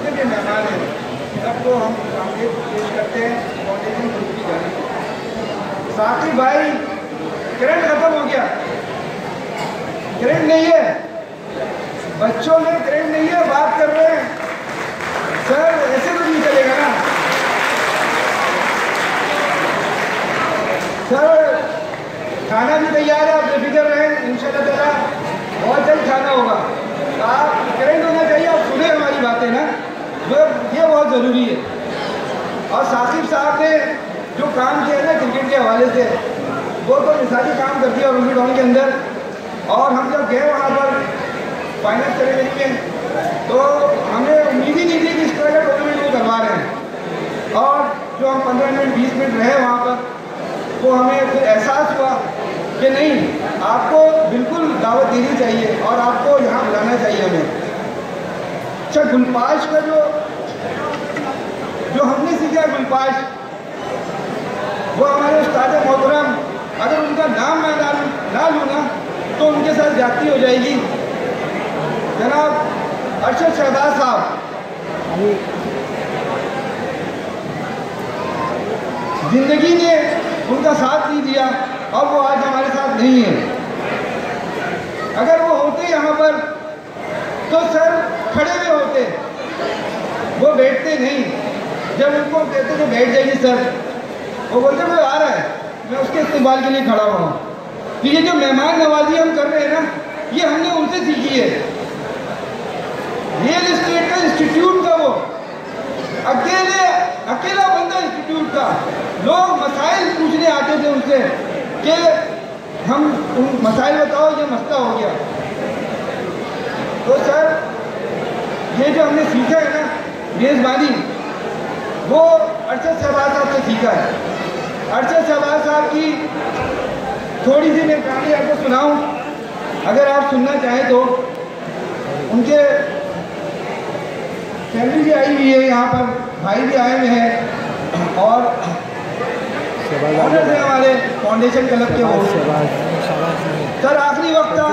जितने भी मेहमान हैं सबको हम आगे पेश करते हैं फाउंडेशन ग्रुप की जानिब। साकिब भाई, करंट खत्म हो गया, करंट नहीं है, बच्चों में करंट नहीं है, बात कर रहे हैं सर, ऐसे तो नहीं चलेगा ना सर। खाना भी तैयार है, आप बेफिक्र रहें, इंशाल्लाह ताला बहुत जल्द खाना होगा। आप करंट होना चाहिए, आप सुने हमारी बातें ना, जो ये बहुत ज़रूरी है। और साकिब साहब ने जो काम किया ना क्रिकेट के हवाले से, वो तो मिसाली काम कर दिया रूबी टाउन के अंदर। और हम जब गए वहाँ पर फाइनल सेरेमनी में, तो हमें उम्मीद ही नहीं थी कि इस तरह का टूर्नामेंट वो करवा रहे हैं। और जो हम 15 मिनट 20 मिनट रहे वहाँ पर, तो हमें फिर एहसास हुआ कि नहीं, आपको बिल्कुल दावत देनी चाहिए और आपको यहाँ बुलाना चाहिए हमें। अच्छा, गुलपाश का जो हमने सीखा गुलपाश, वो हमारे उस्ताद मोहतरम, अगर उनका नाम मैं ना लूँ ना तो उनके साथ ज्यादती हो जाएगी। जनाब अरशद शहबाज साहब, जिंदगी ने उनका साथ नहीं दिया और वो आज हमारे साथ नहीं है। अगर वो होते यहाँ पर तो सर खड़े हुए होते, वो बैठते नहीं। जब उनको कहते थे बैठ जाइए सर, वो बोलते कोई आ रहा है, मैं उसके इस्तेमाल के लिए खड़ा हुआ हूँ। तो ये जो मेहमान नवाजी हम कर रहे हैं ना, ये हमने उनसे सीखी है। रियल एस्टेट का इंस्टीट्यूट था वो, अकेला बंदा इंस्टीट्यूट था। लोग मसाइल पूछने आते थे उनसे कि हम मसाइल बताओ, ये मसला हो गया। तो सर ये जो हमने सीखा है ना मेज़बानी, वो अरशद शहबाज साहब से सीखा है। अरशद शहबाज साहब की थोड़ी सी मैं कहानी आपको सुनाऊं, अगर आप सुनना चाहें तो। उनके फैमिली भी आई हुई है यहाँ पर, भाई भी आए हुए हैं और ऑनर है हमारे फाउंडेशन क्लब के वो। सर आखिरी वक्त था,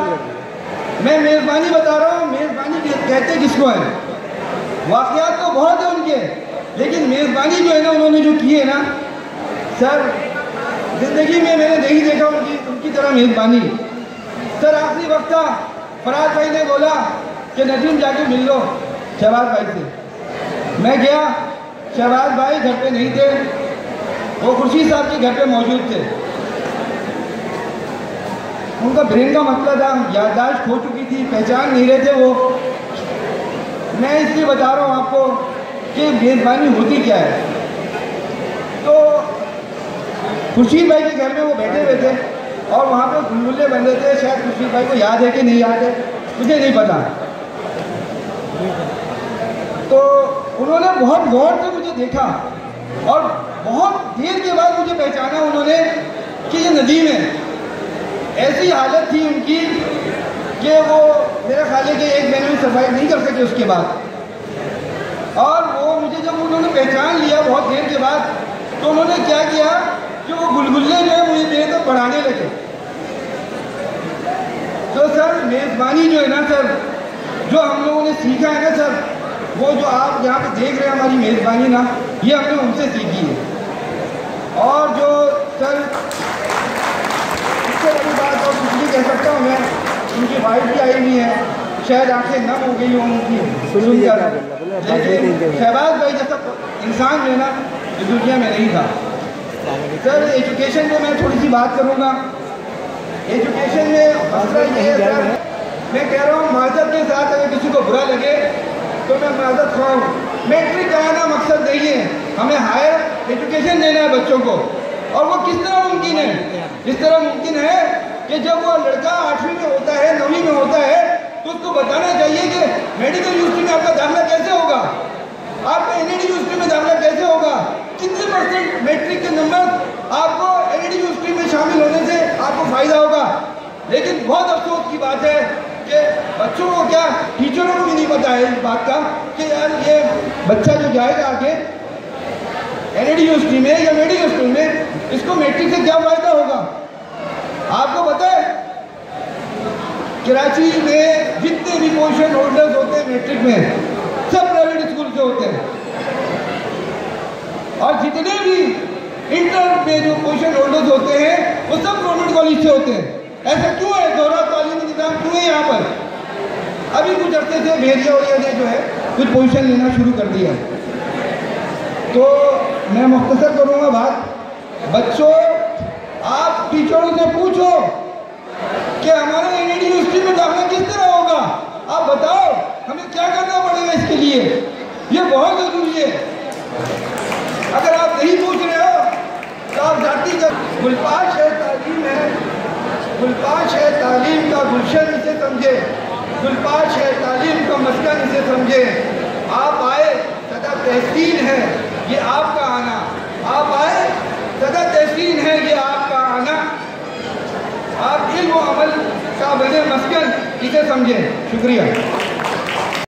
मैं मेज़बानी बता रहा हूँ। मेज़बानी कहते किसको है? वाक़यात तो बहुत है उनके, लेकिन मेज़बानी जो है ना उन्होंने जो की है ना सर, ज़िंदगी में मैंने नहीं देखा उनकी तरह मेज़बानी। सर आखिरी वक्त था, फराज भाई ने बोला कि नदीम जाके मिल लो शहबाज भाई से। मैं गया, शहबाज भाई घर पे नहीं थे, वो खुर्शीद साहब के घर पे मौजूद थे। उनका ब्रेन का मसला था, याददाश्त खो चुकी थी, पहचान नहीं रहे थे वो। मैं इसलिए बता रहा हूँ आपको कि मेज़बानी होती क्या है। तो खुर्शीद भाई के घर में वो बैठे हुए थे और वहाँ पे गुलगुल्ले बन रहे थे। शायद खुर्शीद भाई को याद है कि नहीं याद है, मुझे नहीं पता। तो उन्होंने बहुत गौर से मुझे देखा और बहुत देर के बाद मुझे पहचाना उन्होंने कि ये नदीम है। ऐसी हालत थी उनकी कि वो मेरे ख्याल है कि 1 महीने में सर्वाइव नहीं कर सके उसके बाद। और वो मुझे जब उन्होंने पहचान लिया बहुत देर के बाद, तो उन्होंने क्या किया कि वो गुलगुल्ले जो है मुझे मेरे तक बढ़ाने लगे। तो सर मेज़बानी जो है ना सर, जो हम लोगों ने सीखा है ना सर, वो जो आप यहाँ पे देख रहे हैं हमारी मेज़बानी ना, ये हमने उनसे सीखी है। और जो सर इससे बड़ी बात और कुछ नहीं कह सकता हूँ मैं, उनकी वाइफ भी आई हुई है, शायद आंखें नम हो गई हो उनकी सुनकर, लेकिन शहबाज भाई जैसा इंसान जो है ना इस दुनिया में नहीं था। सर एजुकेशन में मैं थोड़ी सी बात करूँगा। एजुकेशन में मसला ये है सर, मैं कह रहा हूँ माजरत के साथ, अगर किसी को बुरा लगे तो मैं माजरत खाऊँ। मैट्रिक कराना मकसद नहीं है, हमें हायर एजुकेशन देना है बच्चों को। और वो किस तरह मुमकिन है? इस तरह मुमकिन है कि जब वो लड़का 8वीं में होता है, 9वीं में होता है, तो उसको बताना चाहिए कि मेडिकल यूनिवर्सिटी में आपका दाखिला कैसे होगा, आपका NAD यूनिवर्सिटी में दाखिला कैसे होगा, कितने % मैट्रिक के नंबर आपको NAD यूनिवर्सिटी में शामिल होने से आपको फ़ायदा होगा। लेकिन बहुत अफसोस की बात है कि बच्चों को क्या, टीचरों को भी नहीं पता है इस बात का कि यार ये बच्चा जो जाएगा आगे NAD यूनिवर्सिटी में या मेडिकल स्कूल में, इसको मैट्रिक से क्या फ़ायदा होगा। आपको पता है कराची में जितने भी पोजीशन होल्डर्स होते हैं मैट्रिक में, सब प्राइवेट स्कूल से होते हैं। और जितने भी इंटर में जो पोजीशन होल्डर्स होते हैं वो सब गवर्नमेंट कॉलेज से होते हैं। ऐसा क्यों है? दोहरा तालीमी निज़ाम क्यों है यहाँ पर? अभी कुछ अर्से से भेड़िया वड़िया ने जो है कुछ पोजीशन लेना शुरू कर दिया। तो मैं मुख्तसर करूँगा बात। बच्चों, आप टीचरों से पूछो कि हमारे एनआईटी यूनिवर्सिटी में दाखिला किस तरह होगा। आप बताओ हमें क्या करना पड़ेगा इसके लिए, ये बहुत ज़रूरी है। अगर आप नहीं पूछ रहे हो तो आप जाति का गुलपाश है, तालीम है, गुलपाश है तालीम का गुलशन, इसे समझे। गुलपाश है तालीम का मस्कन, इसे समझे। आप आए, सदा तहसीन है ये आपका आना। आप आए, सदा तहसीन है ये आपका आना। आप इल्म व अमल का बने मस्कन, इसे समझें। शुक्रिया।